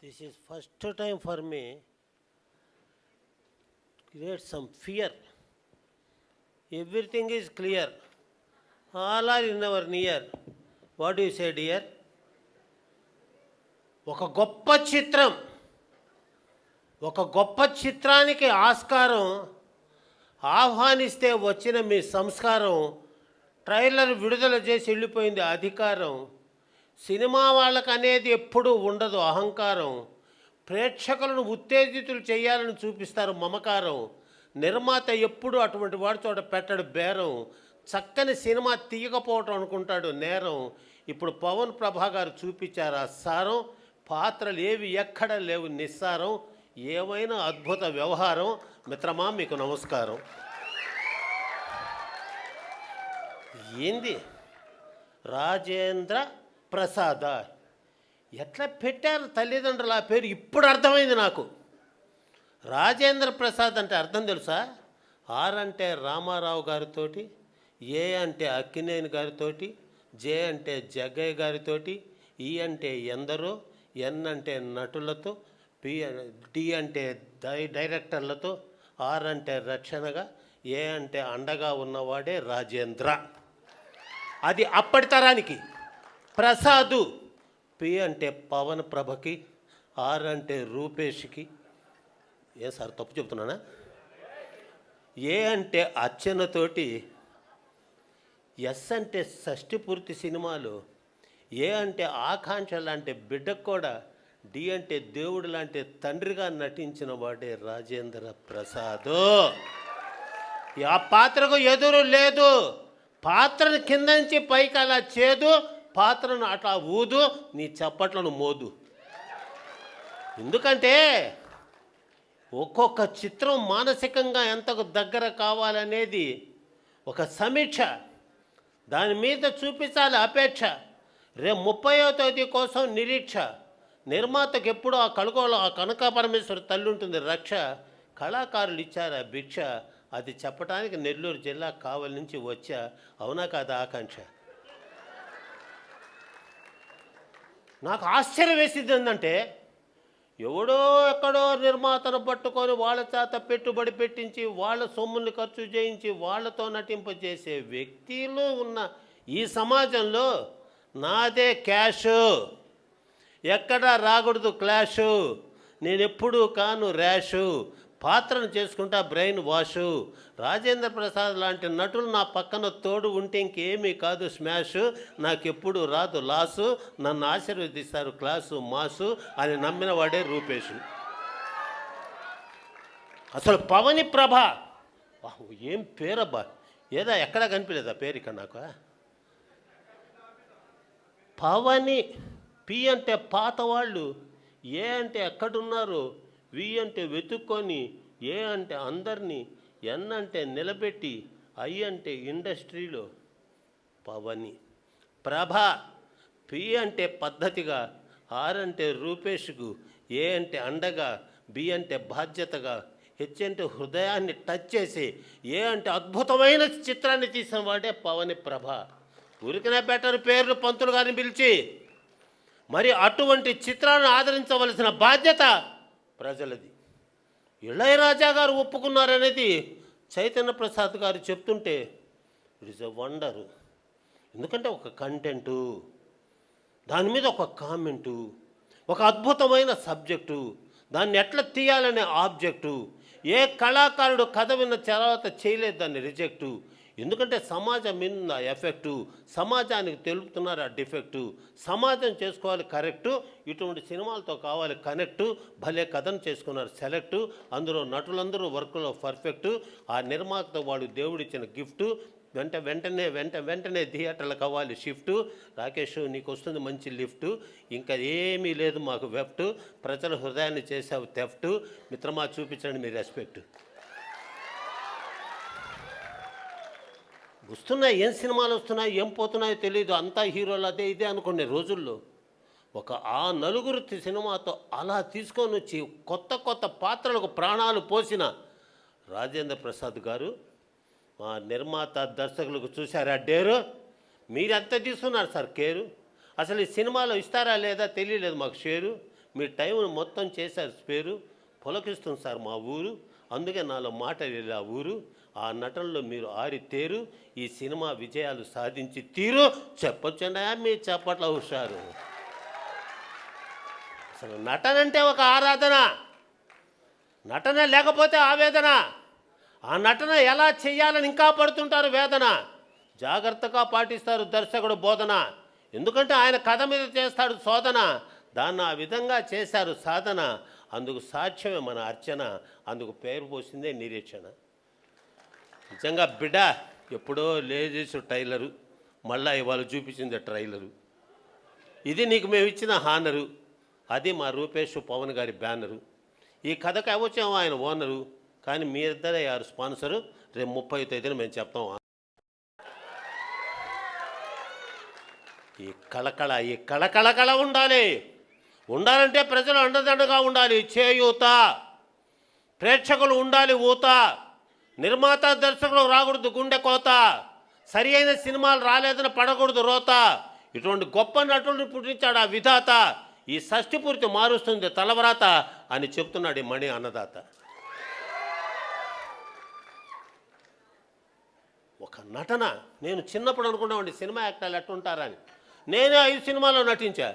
This is first time for me create some fear. Everything is clear. All are in our near. What do you say, dear? ఒక గొప్ప చిత్రానికి ఆస్కారం ఆహ్వానిస్తే వచ్చిన మీ సంస్కారం trailer విడుదల చేసి వెళ్ళిపోయింది అధికారం. సినిమా వాళ్ళకు అనేది ఎప్పుడూ ఉండదు అహంకారం. ప్రేక్షకులను ఉత్తేజితులు చేయాలని చూపిస్తారు మమకారం. నిర్మాత ఎప్పుడు అటువంటి వాడి చోట పెట్టడు బేరం. చక్కని సినిమా తీయకపోవటం అనుకుంటాడు నేరం. ఇప్పుడు పవన్ ప్రభా గారు చూపించారు ఆ సారం. పాత్రలు ఏవి ఎక్కడ లేవు నిస్సారం. ఏమైనా అద్భుత వ్యవహారం. మిత్రమా మీకు నమస్కారం. ఏంది రాజేంద్ర ప్రసాద ఎట్లా పెట్టారు తల్లిదండ్రులు ఆ పేరు ఇప్పుడు అర్థమైంది నాకు. రాజేంద్ర ప్రసాద్ అంటే అర్థం తెలుసా? ఆర్ అంటే రామారావు గారితోటి, ఏ అంటే అక్కినేని గారితోటి, జే అంటే జగ్గయ్య గారితోటి, ఈ అంటే ఎందరో, ఎన్ అంటే నటులతో, డి అంటే డైరెక్టర్లతో, ఆర్ అంటే రక్షణగా, ఏ అంటే అండగా ఉన్నవాడే రాజేంద్ర. అది అప్పటి తరానికి. ప్రసాదు పి అంటే పవన్ ప్రభకి, ఆర్ అంటే రూపేష్కి. ఏ సార్ తప్పు చెప్తున్నానా? ఏ అంటే అర్చనతోటి, ఎస్ అంటే షష్ఠి పూర్తి సినిమాలు, ఏ అంటే ఆకాంక్ష లాంటి బిడ్డకు కూడా, డి అంటే దేవుడు లాంటి తండ్రిగా నటించిన వాడే రాజేంద్ర ప్రసాద్. ఆ పాత్రకు ఎదురు లేదు. పాత్రను కింద నుంచి పైకి అలా చేదు, పాత్రను అట్లా ఊదు, నీ చప్పట్లను మోదు. ఎందుకంటే ఒక్కొక్క చిత్రం మానసికంగా ఎంతకు దగ్గర కావాలనేది ఒక సమీక్ష. దాని మీద చూపించాలి అపేక్ష. రేపు 30వ తేదీ కోసం నిరీక్ష. నిర్మాతకు ఎప్పుడూ ఆ కళగోలో ఆ కనక పరమేశ్వరి తల్లి ఉంటుంది రక్ష. కళాకారులు ఇచ్చారు ఆ భిక్ష. అది చెప్పడానికి నెల్లూరు జిల్లా కావలి నుంచి వచ్చా. అవునా కాదా ఆకాంక్ష? నాకు ఆశ్చర్యం వేసింది ఏంటంటే, ఎవడో ఎక్కడో నిర్మాతను పట్టుకొని వాళ్ళ చేత పెట్టుబడి పెట్టించి, వాళ్ళ సొమ్ముల్ని ఖర్చు చేయించి, వాళ్ళతో నటింపజేసే వ్యక్తులు ఉన్న ఈ సమాజంలో నాదే క్యాషు, ఎక్కడా రాకూడదు క్లాషు, నేనెప్పుడూ కాను ర్యాషు, పాత్రను చేసుకుంటా బ్రెయిన్ వాషు. రాజేంద్ర ప్రసాద్ లాంటి నటులు నా పక్కన తోడు ఉంటే ఇంకేమీ కాదు స్మాషు. నాకెప్పుడు రాదు లాసు, నన్ను ఆశీర్వదిస్తారు క్లాసు మాసు అని నమ్మిన వాడే రూపేషు. అసలు పవని ప్రభ ఏం పేరబ్బా! ఏదా ఎక్కడా కనిపించలేదా పేరు ఇక్కడ నాకు? పవని. పి అంటే పాతవాళ్ళు, ఏ అంటే ఎక్కడున్నారు, వి అంటే వెతుక్కొని, ఏ అంటే అందరినీ, ఎన్ అంటే నిలబెట్టి, ఐ అంటే ఇండస్ట్రీలో పవని. ప్రభ. పి అంటే పద్ధతిగా, ఆర్ అంటే రూపేష్కు, ఏ అంటే అండగా, బి అంటే బాధ్యతగా, హెచ్ అంటే హృదయాన్ని టచ్ చేసి, ఏ అంటే అద్భుతమైన చిత్రాన్ని తీసిన వాడే పవని ప్రభ. ఉరికిన బెటర్ పేర్లు పంతులు గారిని పిలిచి మరి అటువంటి చిత్రాన్ని ఆదరించవలసిన బాధ్యత ప్రజలది. ఇళయరాజా గారు ఒప్పుకున్నారనేది చైతన్య ప్రసాద్ గారు చెప్తుంటే ఇట్ ఈస్ ఎ వండరు. ఎందుకంటే ఒక కంటెంటు, దాని మీద ఒక కామెంటు, ఒక అద్భుతమైన సబ్జెక్టు, దాన్ని ఎట్లా తీయాలనే ఆబ్జెక్టు. ఏ కళాకారుడు కథ విన్న తర్వాత చేయలేదు దాన్ని రిజెక్టు. ఎందుకంటే సమాజం మీద ఎఫెక్టు, సమాజానికి తెలుపుతున్నారు ఆ డిఫెక్టు. సమాజం చేసుకోవాలి కరెక్టు, ఇటువంటి సినిమాలతో కావాలి కనెక్టు. భలే కథను చేసుకున్నారు సెలెక్టు. అందులో నటులందరూ వర్క్లో పర్ఫెక్టు. ఆ నిర్మాత వాడు దేవుడిచ్చిన గిఫ్టు. వెంటనే థియేటర్లకు అవ్వాలి షిఫ్టు. రాకేష్ నీకు వస్తుంది మంచి లిఫ్టు, ఇంకా ఏమీ లేదు మాకు వెఫ్టు. ప్రజల హృదయాన్ని చేసావు థెఫ్టు. మిత్రమా చూపించండి మీ రెస్పెక్ట్. వస్తున్నాయి, ఏం సినిమాలు వస్తున్నాయి, ఏం పోతున్నాయో తెలియదు. అంతా హీరోలు అదే ఇదే అనుకునే రోజుల్లో ఒక ఆ నలుగురు సినిమాతో అలా తీసుకొని వచ్చి కొత్త పాత్రలకు ప్రాణాలు పోసిన రాజేంద్ర ప్రసాద్ గారు, మా నిర్మాత దర్శకులకు చూశారా డేరు? మీరెంత తీసుకున్నారు సార్ కేరు? అసలు ఈ సినిమాలో ఇస్తారా లేదా తెలియలేదు మాకు షేరు. మీ టైం మొత్తం చేశారు స్పేరు. పులకిస్తుంది సార్ మా ఊరు, అందుకే నాలో మాట వెళ్ళి ఆ ఊరు. ఆ నటనలో మీరు ఆరితేరు, ఈ సినిమా విజయాలు సాధించి తీరు. చెప్పొచ్చునా మీ చప్పట్ల హుషారు. అసలు నటన అంటే ఒక ఆరాధన, నటన లేకపోతే ఆవేదన. ఆ నటన ఎలా చెయ్యాలని ఇంకా పడుతుంటారు వేదన. జాగ్రత్తగా పాటిస్తారు దర్శకుడు బోధన, ఎందుకంటే ఆయన కథ మీద చేస్తాడు శోధన. దాన్ని ఆ విధంగా చేశారు సాధన. అందుకు సాక్ష్యమే మన అర్చన, అందుకు పేరు పోసిందే నిరీక్షణ. నిజంగా బిడ్డ ఎప్పుడో లేజేసి టైలరు, మళ్ళా ఇవాళ చూపించింది ట్రైలరు. ఇది నీకు మేము ఇచ్చిన హానరు, అది మా రూపేష్ పవన్ గారి బ్యానరు. ఈ కథకు అవచ్చాము ఆయన ఓనరు, కానీ మీ ఇద్దరే యారు స్పాన్సరు. రేపు 30వ తేదీన మేము చెప్తాం. ఈ కళ ఉండాలి. ఉండాలంటే ప్రజలు అండదండగా ఉండాలి, చేయూత. ప్రేక్షకులు ఉండాలి ఊత. నిర్మాత దర్శకులు రాకూడదు గుండె కోత. సరి అయిన సినిమాలు రాలేదని పడకూడదు రోత. ఇటువంటి గొప్ప నటుడిని పుట్టించాడు ఆ విధాత. ఈ షష్ఠి పూర్తి మారుస్తుంది తలవరాత అని చెప్తున్నాడు ఈ మణి అన్నదాత. ఒక నటన. నేను చిన్నప్పుడు అనుకున్నామండి సినిమా యాక్టర్లు ఎట్టుంటారని. నేనే 5 సినిమాలో నటించా.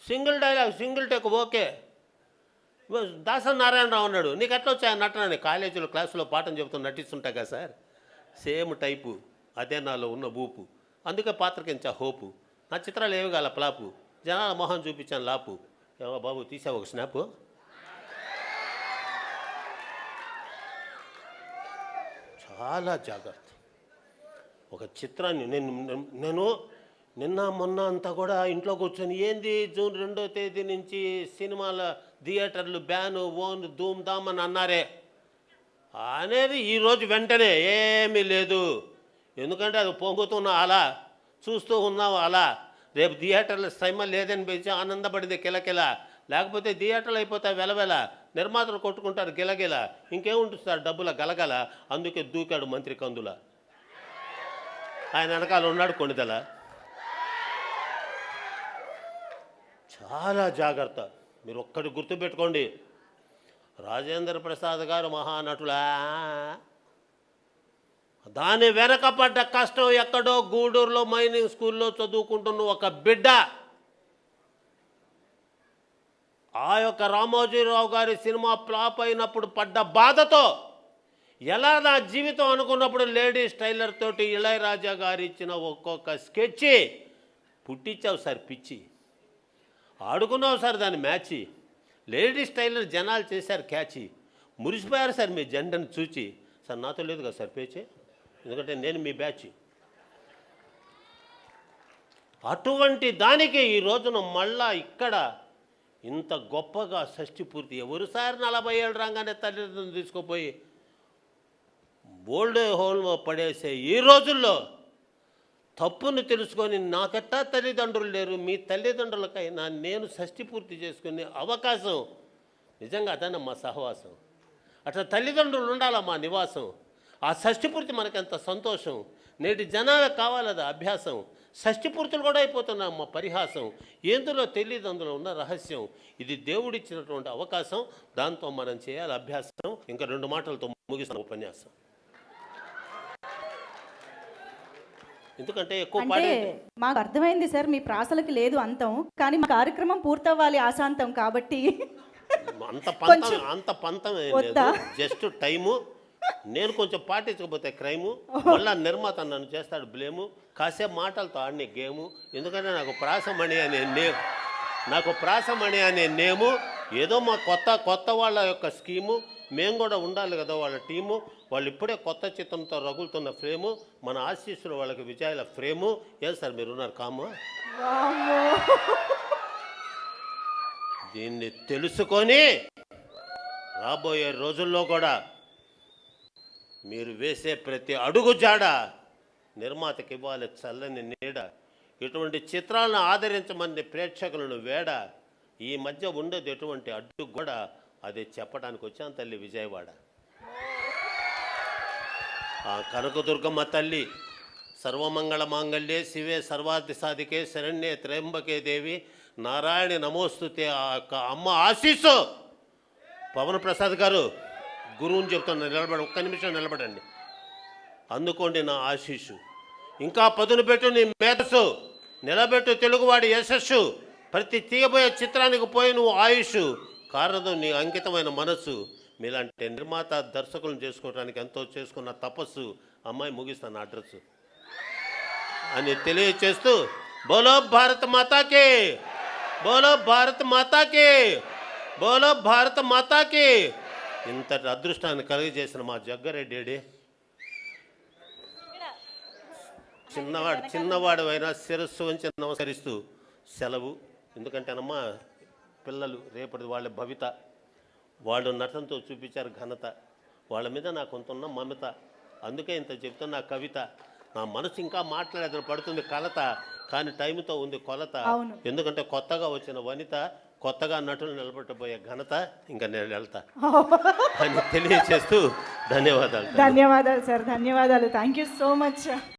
Single dialogue, single take okay. Dasari Narayana Rao అన్నాడు, నీకు ఎట్లా వచ్చాయి నటన అని. కాలేజీలో క్లాసులో పాఠం చెబుతూ నటిస్తుంటా కదా సార్, సేమ్ టైపు, అదే నాలో ఉన్న ఊపు. అందుకే పాత్రకించా హోపు. నా చిత్రాలు ఏవి కాల ప్లాపు, జనాల మొహం చూపించాను లాపు. ఏమో బాబు తీసావు ఒక స్నాపు. చాలా జాగ్రత్త. ఒక చిత్రాన్ని నేను నిన్న మొన్న అంతా కూడా ఇంట్లో కూర్చొని ఏంది జూన్ 2వ తేదీ నుంచి సినిమాల థియేటర్లు బ్యాను ఓన్ ధూమ్ ధామ్ అని అన్నారే అనేది ఈరోజు వెంటనే ఏమీ లేదు. ఎందుకంటే అది పొంగుతున్న అలా చూస్తూ ఉన్నావు అలా. రేపు థియేటర్ల శ్రమ లేదని పిలిచి ఆనందపడింది కిలకిల. లేకపోతే థియేటర్లు అయిపోతాయి వెలవెల, నిర్మాతలు కొట్టుకుంటారు గిలగిల, ఇంకేముంటుంది సార్ డబ్బుల గలగల. అందుకే దూకాడు మంత్రి కందుల, ఆయన వెనకాల ఉన్నాడు కొణిదల. చాలా జాగ్రత్త. మీరు ఒక్కటి గుర్తుపెట్టుకోండి, రాజేంద్ర ప్రసాద్ గారు మహానటులా, దాని వెనకపడ్డ కష్టం ఎక్కడో గూడూరులో మైనింగ్ స్కూల్లో చదువుకుంటున్న ఒక బిడ్డ. ఆ యొక్క రామోజీరావు గారి సినిమా ఫ్లాప్ అయినప్పుడు పడ్డ బాధతో, ఎలా నా జీవితం అనుకున్నప్పుడు లేడీస్ టైలర్ తోటి ఇళయరాజా గారు ఇచ్చిన ఒక్కొక్క స్కెచ్ పుట్టించావు సార్ పిచ్చి. ఆడుకున్నావు సార్ దాన్ని మ్యాచి. లేడీస్ టైలర్ జనాలు చేశారు క్యాచి. మురిసిపోయారు సార్ మీ జెండను చూచి. సార్ నాతో లేదు కదా సార్ పేచి, ఎందుకంటే నేను మీ బ్యాచ్. అటువంటి దానికి ఈ రోజున మళ్ళా ఇక్కడ ఇంత గొప్పగా షష్ఠి పూర్తి. ఎవరు సార్ 40 ఏళ్ళు రాగానే తల్లిదండ్రులు తీసుకుపోయి ఓల్డ్ హోమ్లో పడేసే ఈ రోజుల్లో తప్పును తెలుసుకొని నాకెట్టా తల్లిదండ్రులు లేరు, మీ తల్లిదండ్రులకైనా నేను షష్ఠి పూర్తి చేసుకునే అవకాశం నిజంగా అదన్న మా సహవాసం. అట్లా తల్లిదండ్రులు ఉండాలా మా నివాసం. ఆ షష్ఠి పూర్తి మనకెంత సంతోషం. నేటి జనాలకు కావాలది అభ్యాసం. షష్ఠి పూర్తులు కూడా అయిపోతున్నాం మా పరిహాసం. ఎందులో తెలియదు అందులో ఉన్న రహస్యం. ఇది దేవుడిచ్చినటువంటి అవకాశం, దాంతో మనం చేయాలి అభ్యాసం. ఇంకా 2 మాటలతో ముగిస్తాం ఉపన్యాసం. ఎందుకంటే ఎక్కువ మాకు అర్థమైంది సార్, మీ ప్రాసలకి లేదు అంతం, కానీ మా కార్యక్రమం పూర్తవ్వాలి ఆశాంతం కాబట్టి అంత పంతం జస్ట్ టైము. నేను కొంచెం పాటించకపోతే క్రైము, మళ్ళా నిర్మాత నన్ను చేస్తాడు బ్లేము. కాసేపు మాటలతో ఆడినే గేము. ఎందుకంటే నాకు ప్రాసమణి అనే నేము ఏదో మా కొత్త వాళ్ళ యొక్క స్కీము. మేము కూడా ఉండాలి కదా వాళ్ళ టీము. వాళ్ళు ఇప్పుడే కొత్త చిత్రంతో రగులుతున్న ఫ్రేము. మన ఆశీస్సులు వాళ్ళకి విజయాల ఫ్రేము. ఏం సార్ మీరు ఉన్నారు కాము? దీన్ని తెలుసుకొని రాబోయే రోజుల్లో కూడా మీరు వేసే ప్రతి అడుగు జాడ నిర్మాతకి ఇవ్వాలి చల్లని నీడ. ఇటువంటి చిత్రాలను ఆదరించమని ప్రేక్షకులను వేడ. ఈ మధ్య ఉండేది ఎటువంటి అడ్డు కూడా అది చెప్పడానికి వచ్చాను తల్లి విజయవాడ. ఆ కనకదుర్గమ్మ తల్లి సర్వమంగళ మాంగళ్యే శివే సర్వార్థ సాధికే శరణ్యే త్రయంబకే దేవి నారాయణ నమోస్తుతే ఆ యొక్క అమ్మ ఆశీస్సు. పవన్ ప్రసాద్ గారు గురువుని చెప్తాను, నిలబడి ఒక్క నిమిషం నిలబడండి. అందుకోండి నా ఆశీస్సు. ఇంకా పదును పెట్టు నీ మేధస్సు, నిలబెట్టు తెలుగువాడి యశస్సు. ప్రతి తీయబోయే చిత్రానికి పోయి నువ్వు ఆయుష్. కారణం నీ అంకితమైన మనస్సు. మీలాంటి నిర్మాత దర్శకులను చేసుకోవడానికి ఎంతో చేసుకున్న తపస్సు. అమ్మాయి ముగిస్తాను అడ్రస్ అని తెలియచేస్తూ బోలో భారత్ మాతాకి, బోలో భారత్ మాతాకి, బోలో భారత మాతాకి. ఇంతటి అదృష్టాన్ని కలిగజేసిన మా జగ్గారెడ్డి చిన్నవాడు అయినా శిరస్సు వంచి నమస్కరిస్తూ సెలవు. ఎందుకంటేనమ్మా పిల్లలు రేపటి వాళ్ళ భవిత. వాళ్ళు నటనతో చూపించారు ఘనత. వాళ్ళ మీద నాకు కొంత ఉన్న మమత. అందుకే ఇంత చెప్తున్న నా కవిత. నా మనసు ఇంకా మాట్లాడేది పడుతుంది కలత, కానీ టైంతో ఉంది కొలత. ఎందుకంటే కొత్తగా వచ్చిన వనిత, కొత్తగా నటులు నిలబెట్టబోయే ఘనత ఇంకా నేను వెళ్తా అని తెలియచేస్తూ ధన్యవాదాలు. ధన్యవాదాలు సార్, ధన్యవాదాలు. Thank you so much.